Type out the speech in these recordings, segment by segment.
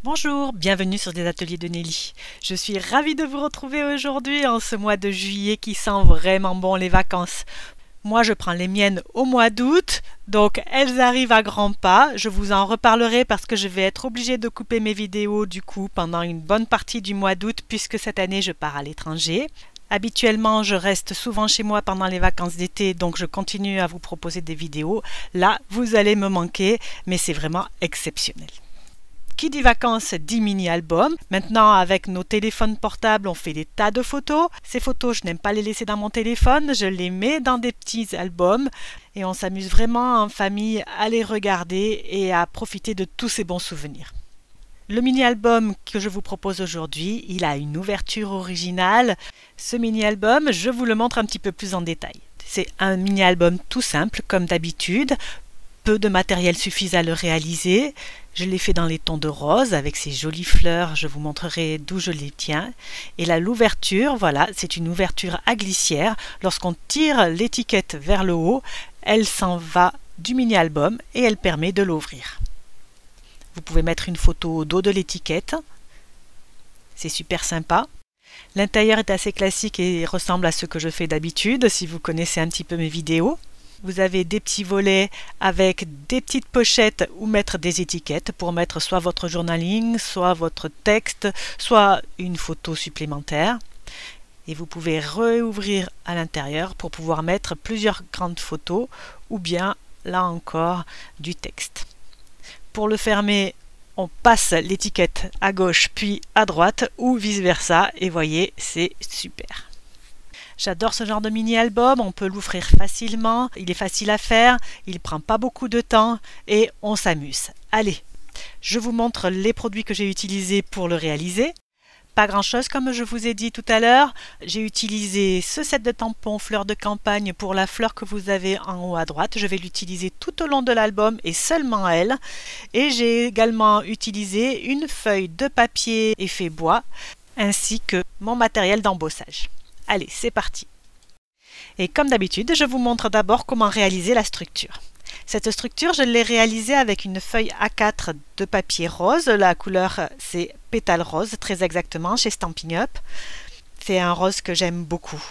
Bonjour, bienvenue sur des ateliers de Nelly. Je suis ravie de vous retrouver aujourd'hui en ce mois de juillet qui sent vraiment bon les vacances. Moi je prends les miennes au mois d'août, donc elles arrivent à grands pas. Je vous en reparlerai parce que je vais être obligée de couper mes vidéos du coup pendant une bonne partie du mois d'août puisque cette année je pars à l'étranger. Habituellement, je reste souvent chez moi pendant les vacances d'été, donc je continue à vous proposer des vidéos. Là, vous allez me manquer, mais c'est vraiment exceptionnel. Qui dit vacances dit mini-album. Maintenant, avec nos téléphones portables, on fait des tas de photos. Ces photos, je n'aime pas les laisser dans mon téléphone, je les mets dans des petits albums et on s'amuse vraiment en famille à les regarder et à profiter de tous ces bons souvenirs. Le mini-album que je vous propose aujourd'hui, il a une ouverture originale. Ce mini-album, je vous le montre un petit peu plus en détail. C'est un mini-album tout simple, comme d'habitude. Peu de matériel suffit à le réaliser. Je l'ai fait dans les tons de rose avec ces jolies fleurs. Je vous montrerai d'où je les tiens. Et là, l'ouverture, voilà, c'est une ouverture à glissière. Lorsqu'on tire l'étiquette vers le haut, elle s'en va du mini-album et elle permet de l'ouvrir. Vous pouvez mettre une photo au dos de l'étiquette. C'est super sympa. L'intérieur est assez classique et ressemble à ce que je fais d'habitude si vous connaissez un petit peu mes vidéos. Vous avez des petits volets avec des petites pochettes où mettre des étiquettes pour mettre soit votre journaling, soit votre texte, soit une photo supplémentaire. Et vous pouvez réouvrir à l'intérieur pour pouvoir mettre plusieurs grandes photos ou bien, là encore, du texte. Pour le fermer, on passe l'étiquette à gauche puis à droite ou vice versa et voyez, c'est super. J'adore ce genre de mini-album, on peut l'ouvrir facilement, il est facile à faire, il ne prend pas beaucoup de temps et on s'amuse. Allez, je vous montre les produits que j'ai utilisés pour le réaliser. Pas grand chose comme je vous ai dit tout à l'heure, j'ai utilisé ce set de tampons fleurs de campagne pour la fleur que vous avez en haut à droite. Je vais l'utiliser tout au long de l'album et seulement elle. Et j'ai également utilisé une feuille de papier effet bois ainsi que mon matériel d'embossage. Allez, c'est parti. Et comme d'habitude, je vous montre d'abord comment réaliser la structure. Cette structure, je l'ai réalisée avec une feuille A4 de papier rose. La couleur, c'est pétale rose, très exactement, chez Stampin' Up. C'est un rose que j'aime beaucoup.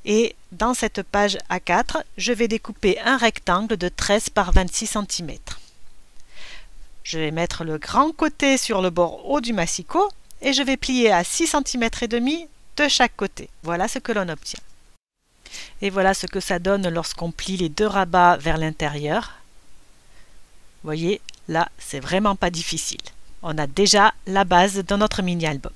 Et dans cette page A4, je vais découper un rectangle de 13 par 26 cm. Je vais mettre le grand côté sur le bord haut du massicot et je vais plier à 6 cm et demi de chaque côté. Voilà ce que l'on obtient. Et voilà ce que ça donne lorsqu'on plie les deux rabats vers l'intérieur. Vous voyez, là, c'est vraiment pas difficile. On a déjà la base de notre mini-album.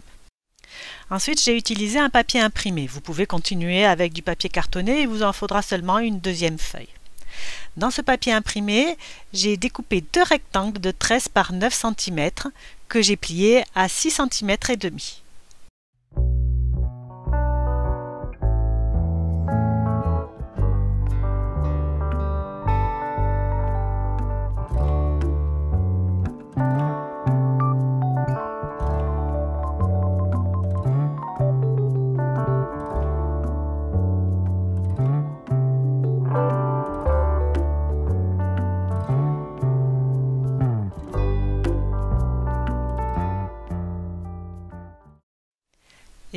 Ensuite, j'ai utilisé un papier imprimé. Vous pouvez continuer avec du papier cartonné, il vous en faudra seulement une deuxième feuille. Dans ce papier imprimé, j'ai découpé deux rectangles de 13 par 9 cm que j'ai pliés à 6 cm et demi.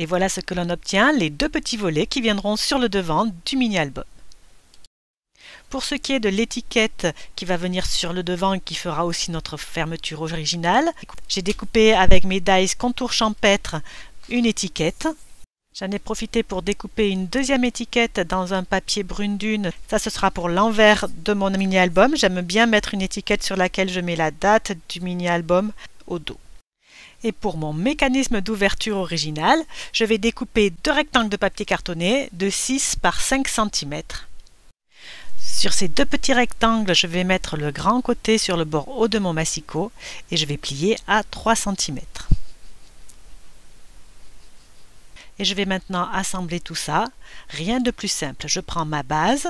Et voilà ce que l'on obtient, les deux petits volets qui viendront sur le devant du mini-album. Pour ce qui est de l'étiquette qui va venir sur le devant et qui fera aussi notre fermeture originale, j'ai découpé avec mes dies contour champêtre une étiquette. J'en ai profité pour découper une deuxième étiquette dans un papier brune dune. Ça, ce sera pour l'envers de mon mini-album. J'aime bien mettre une étiquette sur laquelle je mets la date du mini-album au dos. Et pour mon mécanisme d'ouverture original, je vais découper deux rectangles de papier cartonné de 6 par 5 cm. Sur ces deux petits rectangles, je vais mettre le grand côté sur le bord haut de mon massicot et je vais plier à 3 cm. Et je vais maintenant assembler tout ça. Rien de plus simple. Je prends ma base,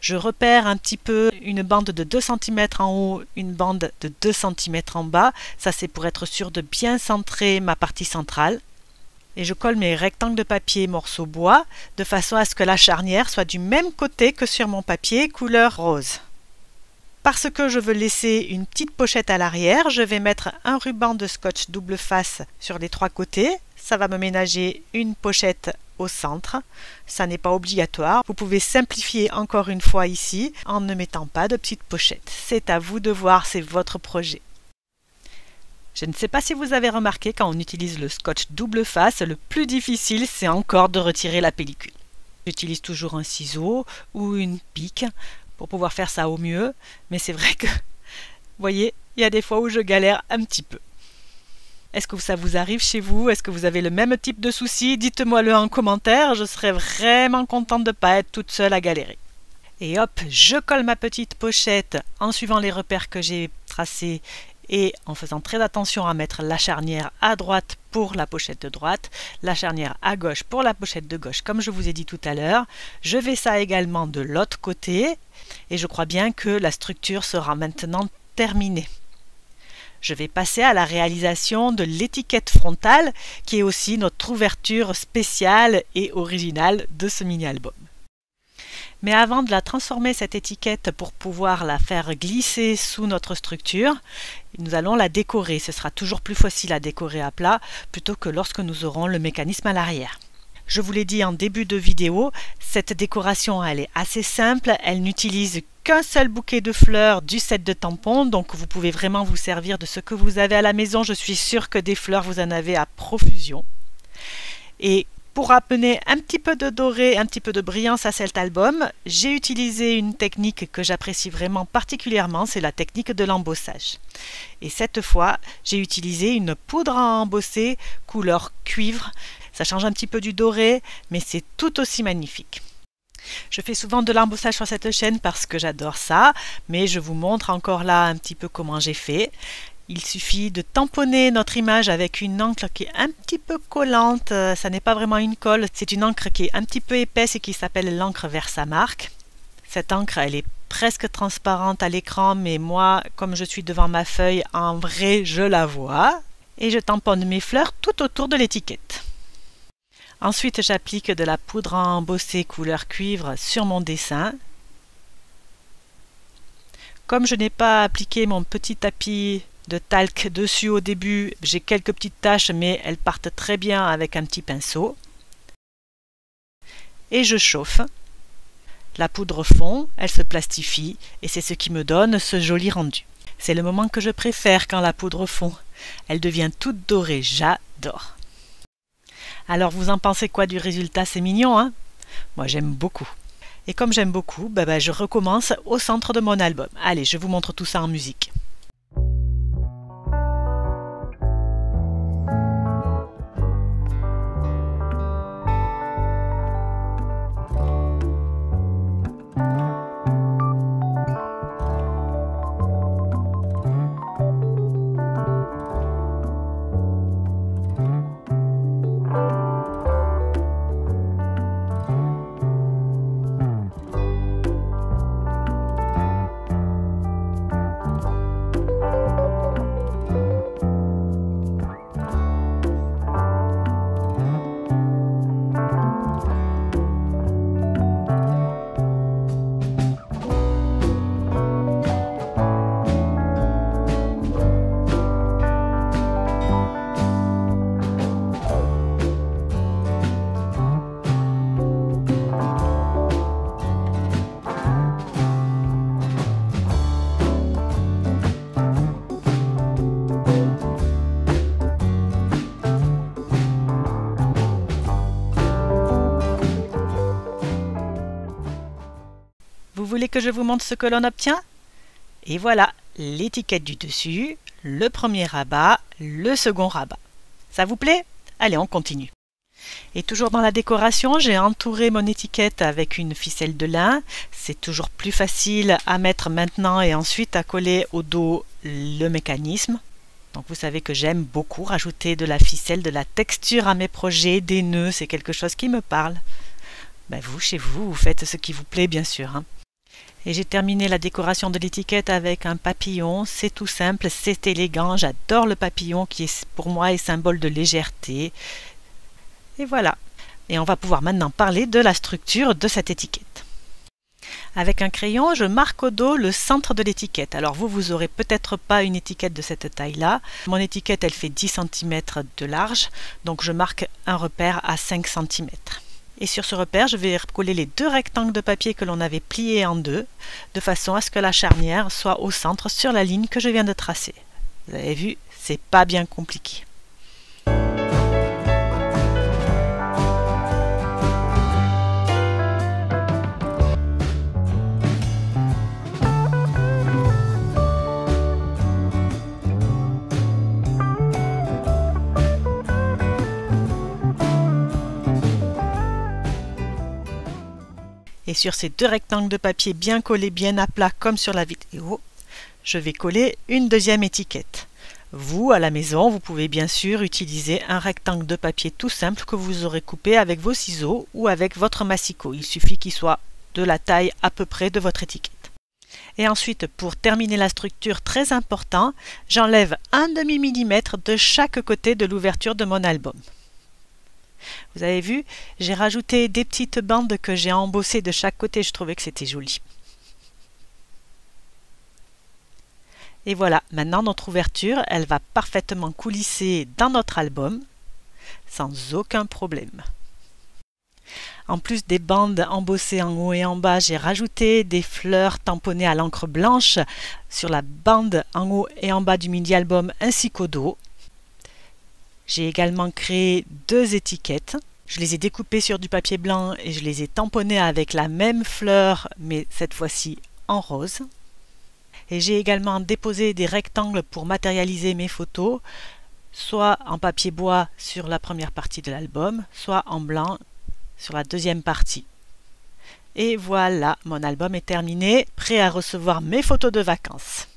je repère un petit peu une bande de 2 cm en haut, une bande de 2 cm en bas. Ça, c'est pour être sûr de bien centrer ma partie centrale. Et je colle mes rectangles de papier morceau bois de façon à ce que la charnière soit du même côté que sur mon papier couleur rose. Parce que je veux laisser une petite pochette à l'arrière, je vais mettre un ruban de scotch double face sur les 3 côtés. Ça va me ménager une pochette au centre. Ça n'est pas obligatoire. Vous pouvez simplifier encore une fois ici en ne mettant pas de petite pochette. C'est à vous de voir, c'est votre projet. Je ne sais pas si vous avez remarqué, quand on utilise le scotch double face, le plus difficile c'est encore de retirer la pellicule. J'utilise toujours un ciseau ou une pique pour pouvoir faire ça au mieux, mais c'est vrai que, vous voyez, il y a des fois où je galère un petit peu. Est-ce que ça vous arrive chez vous? Est-ce que vous avez le même type de soucis? Dites-moi-le en commentaire, je serais vraiment contente de ne pas être toute seule à galérer. Et hop, je colle ma petite pochette en suivant les repères que j'ai tracés et en faisant très attention à mettre la charnière à droite pour la pochette de droite, la charnière à gauche pour la pochette de gauche, comme je vous ai dit tout à l'heure. Je fais ça également de l'autre côté et je crois bien que la structure sera maintenant terminée. Je vais passer à la réalisation de l'étiquette frontale qui est aussi notre ouverture spéciale et originale de ce mini-album. Mais avant de la transformer, cette étiquette, pour pouvoir la faire glisser sous notre structure, nous allons la décorer. Ce sera toujours plus facile à décorer à plat plutôt que lorsque nous aurons le mécanisme à l'arrière. Je vous l'ai dit en début de vidéo, cette décoration elle est assez simple, elle n'utilise qu'un seul bouquet de fleurs du set de tampons, donc vous pouvez vraiment vous servir de ce que vous avez à la maison. Je suis sûre que des fleurs vous en avez à profusion. Et pour amener un petit peu de doré, un petit peu de brillance à cet album, j'ai utilisé une technique que j'apprécie vraiment particulièrement, c'est la technique de l'embossage. Et cette fois, j'ai utilisé une poudre à embosser couleur cuivre. Ça change un petit peu du doré, mais c'est tout aussi magnifique. Je fais souvent de l'embossage sur cette chaîne parce que j'adore ça, mais je vous montre encore là un petit peu comment j'ai fait. Il suffit de tamponner notre image avec une encre qui est un petit peu collante. Ça n'est pas vraiment une colle, c'est une encre qui est un petit peu épaisse et qui s'appelle l'encre Versamark. Cette encre, elle est presque transparente à l'écran, mais moi, comme je suis devant ma feuille, en vrai, je la vois. Et je tamponne mes fleurs tout autour de l'étiquette. Ensuite, j'applique de la poudre à embosser couleur cuivre sur mon dessin. Comme je n'ai pas appliqué mon petit tapis de talc dessus au début, j'ai quelques petites taches, mais elles partent très bien avec un petit pinceau. Et je chauffe. La poudre fond, elle se plastifie, et c'est ce qui me donne ce joli rendu. C'est le moment que je préfère quand la poudre fond. Elle devient toute dorée, j'adore. Alors vous en pensez quoi du résultat? C'est mignon, hein? Moi j'aime beaucoup. Et comme j'aime beaucoup, je recommence au centre de mon album. Allez, je vous montre tout ça en musique. Vous voulez que je vous montre ce que l'on obtient? Et voilà, l'étiquette du dessus, le premier rabat, le second rabat. Ça vous plaît? Allez, on continue. Et toujours dans la décoration, j'ai entouré mon étiquette avec une ficelle de lin. C'est toujours plus facile à mettre maintenant et ensuite à coller au dos le mécanisme. Donc vous savez que j'aime beaucoup rajouter de la ficelle, de la texture à mes projets, des nœuds, c'est quelque chose qui me parle. Vous, chez vous, vous faites ce qui vous plaît bien sûr, hein. Et j'ai terminé la décoration de l'étiquette avec un papillon. C'est tout simple, c'est élégant. J'adore le papillon qui est pour moi est symbole de légèreté. Et voilà. Et on va pouvoir maintenant parler de la structure de cette étiquette. Avec un crayon, je marque au dos le centre de l'étiquette. Alors vous aurez peut-être pas une étiquette de cette taille-là. Mon étiquette, elle fait 10 cm de large, donc je marque un repère à 5 cm. Et sur ce repère, je vais coller les deux rectangles de papier que l'on avait pliés en deux, de façon à ce que la charnière soit au centre sur la ligne que je viens de tracer. Vous avez vu, c'est pas bien compliqué. Et sur ces deux rectangles de papier bien collés, bien à plat comme sur la vidéo, je vais coller une deuxième étiquette. Vous, à la maison, vous pouvez bien sûr utiliser un rectangle de papier tout simple que vous aurez coupé avec vos ciseaux ou avec votre massicot. Il suffit qu'il soit de la taille à peu près de votre étiquette. Et ensuite, pour terminer la structure, très important, j'enlève un demi-millimètre de chaque côté de l'ouverture de mon album. Vous avez vu, j'ai rajouté des petites bandes que j'ai embossées de chaque côté, je trouvais que c'était joli. Et voilà, maintenant notre ouverture, elle va parfaitement coulisser dans notre album, sans aucun problème. En plus des bandes embossées en haut et en bas, j'ai rajouté des fleurs tamponnées à l'encre blanche sur la bande en haut et en bas du mini-album ainsi qu'au dos. J'ai également créé deux étiquettes. Je les ai découpées sur du papier blanc et je les ai tamponnées avec la même fleur, mais cette fois-ci en rose. Et j'ai également déposé des rectangles pour matérialiser mes photos, soit en papier bois sur la première partie de l'album, soit en blanc sur la deuxième partie. Et voilà, mon album est terminé, prêt à recevoir mes photos de vacances.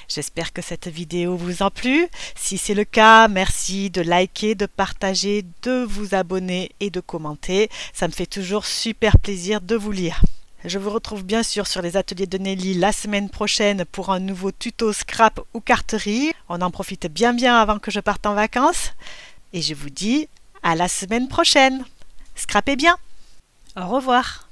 J'espère que cette vidéo vous a plu. Si c'est le cas, merci de liker, de partager, de vous abonner et de commenter. Ça me fait toujours super plaisir de vous lire. Je vous retrouve bien sûr sur les ateliers de Nelly la semaine prochaine pour un nouveau tuto scrap ou carterie. On en profite bien avant que je parte en vacances. Et je vous dis à la semaine prochaine. Scrapez bien. Au revoir.